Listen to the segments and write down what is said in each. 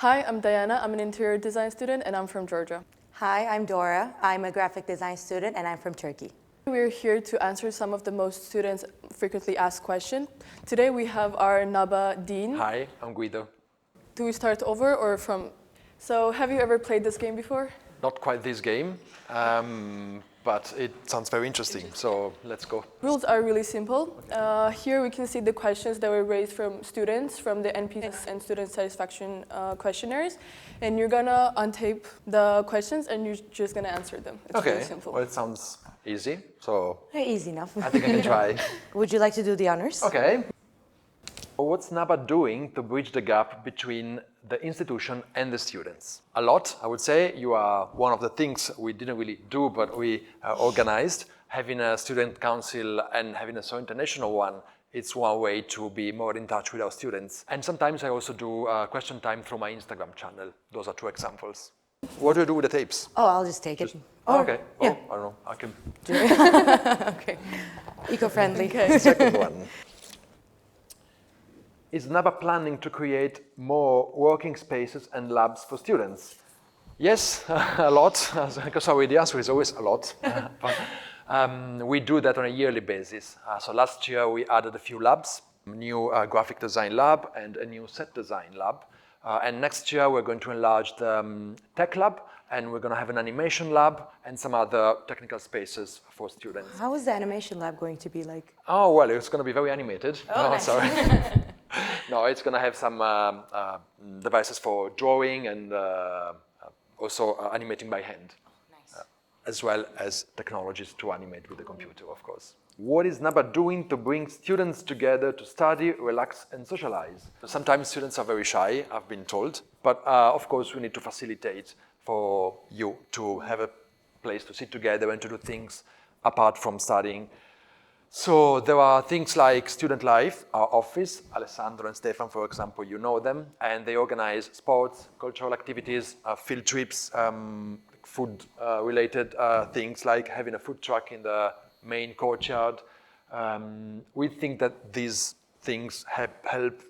Hi, I'm Diana. I'm an interior design student and I'm from Georgia. Hi, I'm Dora. I'm a graphic design student and I'm from Turkey. We're here to answer some of the most students frequently asked questions. Today we have our NABA Dean. Hi, I'm Guido. Do we start over or from? So have you ever played this game before? Not quite this game, but it sounds very interesting, so let's go. Rules are really simple. Here we can see the questions that were raised from students from the NPS and Student Satisfaction questionnaires. And you're gonna untape the questions and you're just gonna answer them. It's really simple. Well, it sounds easy, so Very easy enough. I think I can try. Would you like to do the honors? Okay. What's NABA doing to bridge the gap between the institution and the students? A lot, I would say. You are one of the things we didn't really do, but we organized. Having a student council and having a so international one, it's one way to be more in touch with our students. And sometimes I also do question time through my Instagram channel. Those are two examples. What do you do with the tapes? Oh, I'll just take it. Okay. Yeah. I don't know. I can. Okay. Eco-friendly. Okay. Second one. Is NABA planning to create more working spaces and labs for students? Yes, a lot. Sorry, the answer is always a lot. We do that on a yearly basis. So last year we added a few labs, new graphic design lab and a new set design lab. And next year we're going to enlarge the tech lab, and we're going to have an animation lab and some other technical spaces for students. How is the animation lab going to be like? Oh, well, it's going to be very animated. Oh, no, nice. sorry. No, it's going to have some devices for drawing and also animating by hand. Nice. As well as technologies to animate with the computer, of course. What is NABA doing to bring students together to study, relax, and socialize? Sometimes students are very shy, I've been told, but of course we need to facilitate for you to have a place to sit together and to do things apart from studying. So there are things like Student Life, our office, Alessandro and Stefan, for example, you know them, and they organize sports, cultural activities, field trips, food-related things like having a food truck in the main courtyard. We think that these things help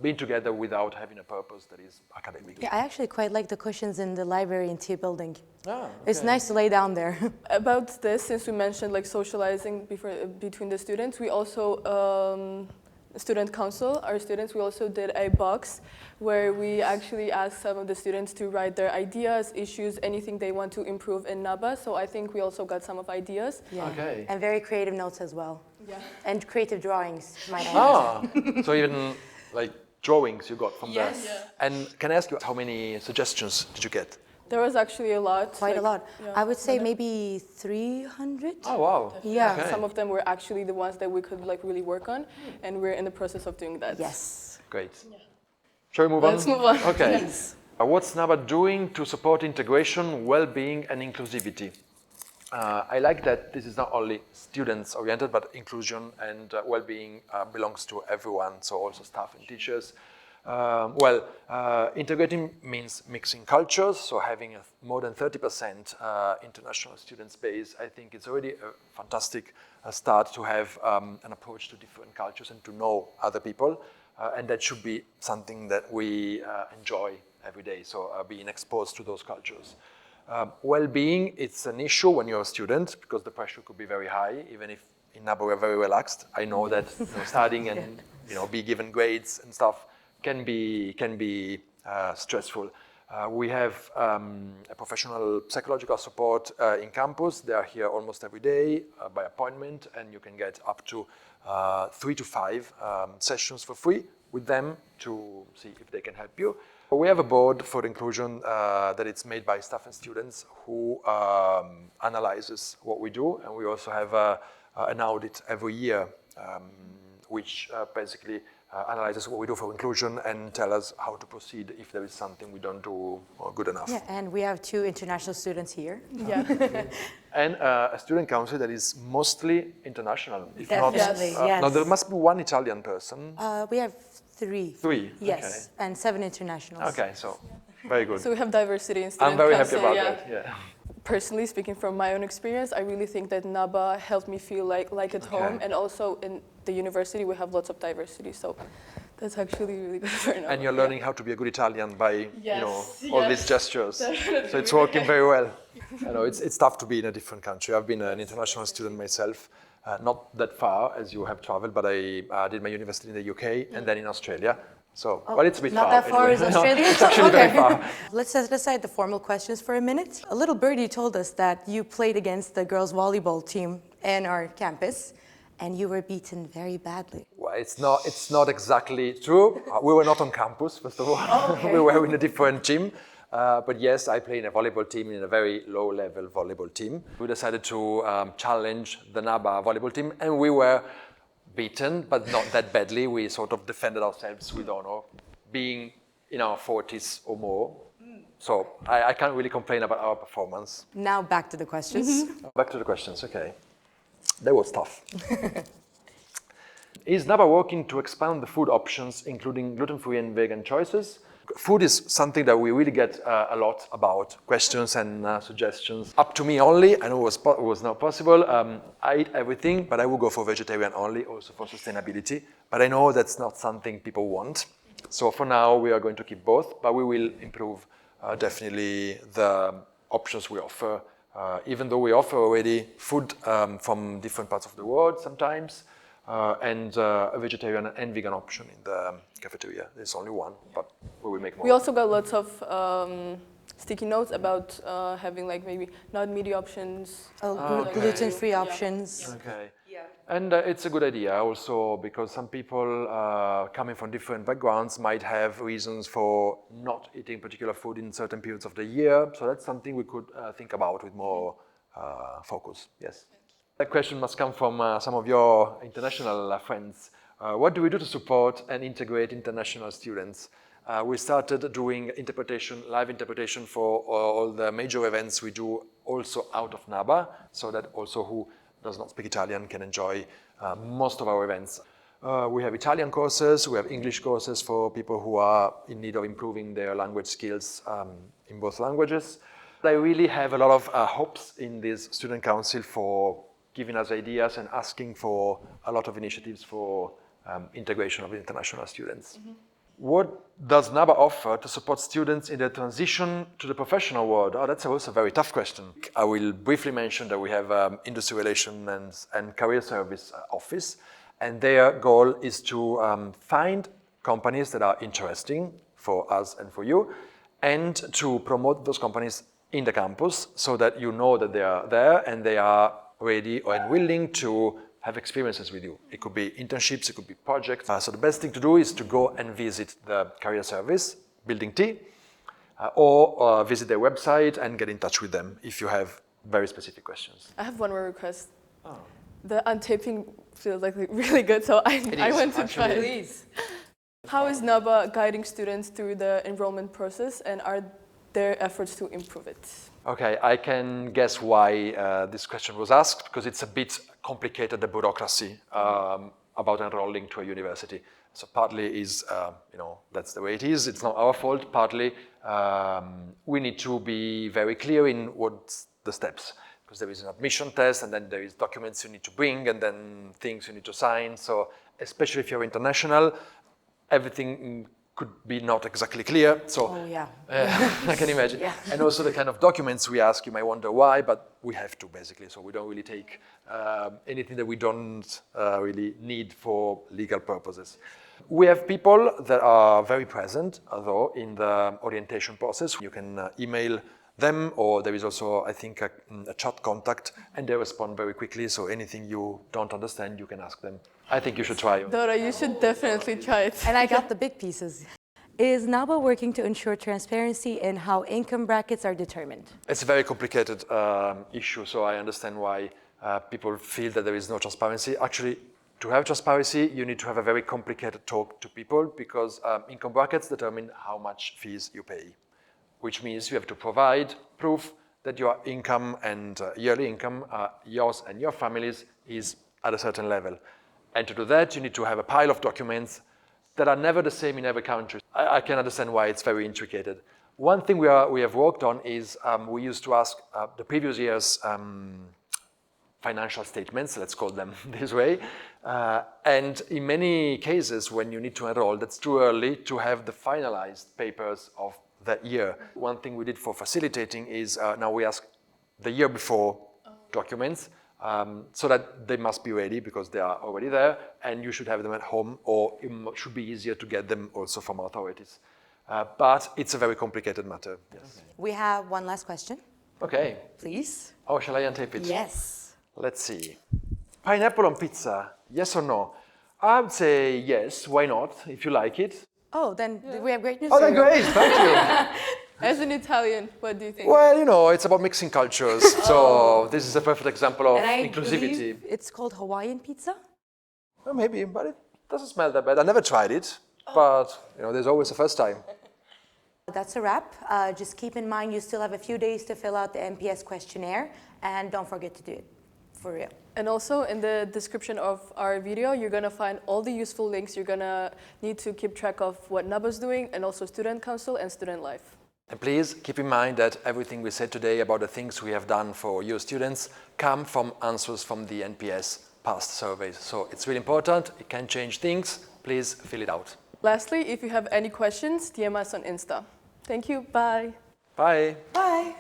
being together without having a purpose that is academic. Yeah, I actually quite like the cushions in the library and T building. Ah, okay. It's nice to lay down there. About this, since we mentioned like socializing between the students, we also, student council, our students, we also did a box where we actually asked some of the students to write their ideas, issues, anything they want to improve in NABA. So I think we also got some of ideas. Yeah. Okay. And very creative notes as well. Yeah. And creative drawings, might I add. Ah, so even like drawings you got from there. Yes. Yeah. And can I ask you, how many suggestions did you get? There was actually a lot. Quite a lot. Yeah. I would say maybe 300. Oh, wow. Yeah. Okay. Some of them were actually the ones that we could like really work on, and we're in the process of doing that. Yes. Great. Shall we move on? Let's move on. Okay. Yes. What's NABA doing to support integration, well-being, and inclusivity? I like that this is not only students-oriented, but inclusion and well-being belongs to everyone, so also staff and teachers. Integrating means mixing cultures, so having more than 30% international student space. I think it's already a fantastic start to have an approach to different cultures and to know other people, and that should be something that we enjoy every day, so being exposed to those cultures. Well-being, it's an issue when you're a student because the pressure could be very high, even if in NABA we're very relaxed. I know that studying and be given grades and stuff can be stressful. We have a professional psychological support in campus. They are here almost every day by appointment, and you can get up to 3 to 5 sessions for free with them to see if they can help you. We have a board for inclusion that it's made by staff and students who analyzes what we do, and we also have an audit every year which basically analyzes what we do for inclusion and tell us how to proceed if there is something we don't do good enough. Yeah, and we have 2 international students here. Yeah. And a student council that is mostly international. If Definitely, not, yes. No, there must be one Italian person. We have 3. 3? Yes, and 7 internationals. Okay, so very good. So we have diversity in student I'm very happy council, about yeah. that, yeah. Personally, speaking from my own experience, I really think that NABA helped me feel like at home, and also in the university we have lots of diversity, so That's actually really good for NABA. And you're learning how to be a good Italian by all these gestures. Definitely. So it's working very well. I know it's tough to be in a different country. I've been an international student myself, not that far as you have traveled, but I did my university in the UK and then in Australia. So, well, it's a bit Not far. that far anyway. is Australia? It's actually very far. Let's set aside the formal questions for a minute. A little birdie told us that you played against the girls' volleyball team in our campus, and you were beaten very badly. Well, it's not exactly true. We were not on campus, first of all. Okay. We were in a different gym. But yes, I play in a volleyball team, in a very low-level volleyball team. We decided to challenge the NABA volleyball team, and we were beaten, but not that badly. We sort of defended ourselves with honor, being in our 40s or more. So I can't really complain about our performance. Now back to the questions. Back to the questions, okay. That was tough. Is NABA working to expand the food options, including gluten-free and vegan choices? Food is something that we really get a lot about, questions and suggestions. Up to me only, I know it was not possible. I eat everything, but I will go for vegetarian only, also for sustainability. But I know that's not something people want. So for now, we are going to keep both, but we will improve definitely the options we offer. Even though we offer already food from different parts of the world sometimes, and a vegetarian and vegan option in the cafeteria. There's only one, but we will make more. We also got lots of sticky notes about having like maybe not meaty options. Gluten-free options. Okay. Yeah. And it's a good idea also because some people coming from different backgrounds might have reasons for not eating particular food in certain periods of the year. So that's something we could think about with more focus. Yes. That question must come from some of your international friends. What do we do to support and integrate international students? We started doing interpretation, live interpretation for all the major events we do also out of NABA, so that also who does not speak Italian can enjoy most of our events. We have Italian courses, we have English courses for people who are in need of improving their language skills in both languages. I really have a lot of hopes in this student council for giving us ideas and asking for a lot of initiatives for integration of international students. Mm-hmm. What does NABA offer to support students in their transition to the professional world? Oh, that's also a very tough question. I will briefly mention that we have Industry Relations and Career Service Office, and their goal is to find companies that are interesting for us and for you, and to promote those companies in the campus so that you know that they are there and they are ready and willing to have experiences with you. It could be internships, it could be projects. So the best thing to do is to go and visit the career service, Building T, or visit their website and get in touch with them if you have very specific questions. I have one more request. Oh. The untaping feels like really good, so I went to try it. Please. How is NABA guiding students through the enrollment process, and are there efforts to improve it? Okay, I can guess why this question was asked, because it's a bit complicated, the bureaucracy about enrolling to a university. So partly is, that's the way it is. It's not our fault. Partly we need to be very clear in what's the steps, because there is an admission test, and then there is documents you need to bring, and then things you need to sign. So especially if you're international, everything could be not exactly clear. So I can imagine. Yeah. And also the kind of documents we ask, you might wonder why, but we have to basically. So we don't really take anything that we don't really need for legal purposes. We have people that are very present, though, in the orientation process. You can email them, or there is also, I think, a chat contact, and they respond very quickly. So anything you don't understand, you can ask them. I think you should try it. Dora, you should definitely try it. And I got the big pieces. Is NABA working to ensure transparency in how income brackets are determined? It's a very complicated issue, so I understand why people feel that there is no transparency. Actually, to have transparency, you need to have a very complicated talk to people, because income brackets determine how much fees you pay, which means you have to provide proof that your income and yearly income, yours and your family's, is at a certain level. And to do that, you need to have a pile of documents that are never the same in every country. I can understand why it's very intricate. One thing we have worked on is we used to ask the previous year's financial statements, let's call them this way, And in many cases, when you need to enroll, that's too early to have the finalized papers of that year. One thing we did for facilitating is now we ask the year before documents, so that they must be ready because they are already there, and you should have them at home, or it should be easier to get them also from authorities. But it's a very complicated matter. Yes. We have one last question. Okay. Please. Oh, shall I untape it? Yes. Let's see. Pineapple on pizza, yes or no? I would say yes, why not, if you like it. Oh, then we have great news Oh, for that's you. great, thank you. As an Italian, what do you think? Well, you know, it's about mixing cultures, so this is a perfect example of And I inclusivity. believe it's called Hawaiian pizza? Well, maybe, but it doesn't smell that bad. I never tried it, but you know, there's always a first time. That's a wrap. Just keep in mind you still have a few days to fill out the NPS questionnaire, and don't forget to do it, for real. And also in the description of our video, you're gonna find all the useful links. You're gonna need to keep track of what NABA's doing, and also Student Council and Student Life. And please keep in mind that everything we said today about the things we have done for your students come from answers from the NPS past surveys. So it's really important, it can change things, please fill it out. Lastly, if you have any questions, DM us on Insta. Thank you, bye. Bye. Bye.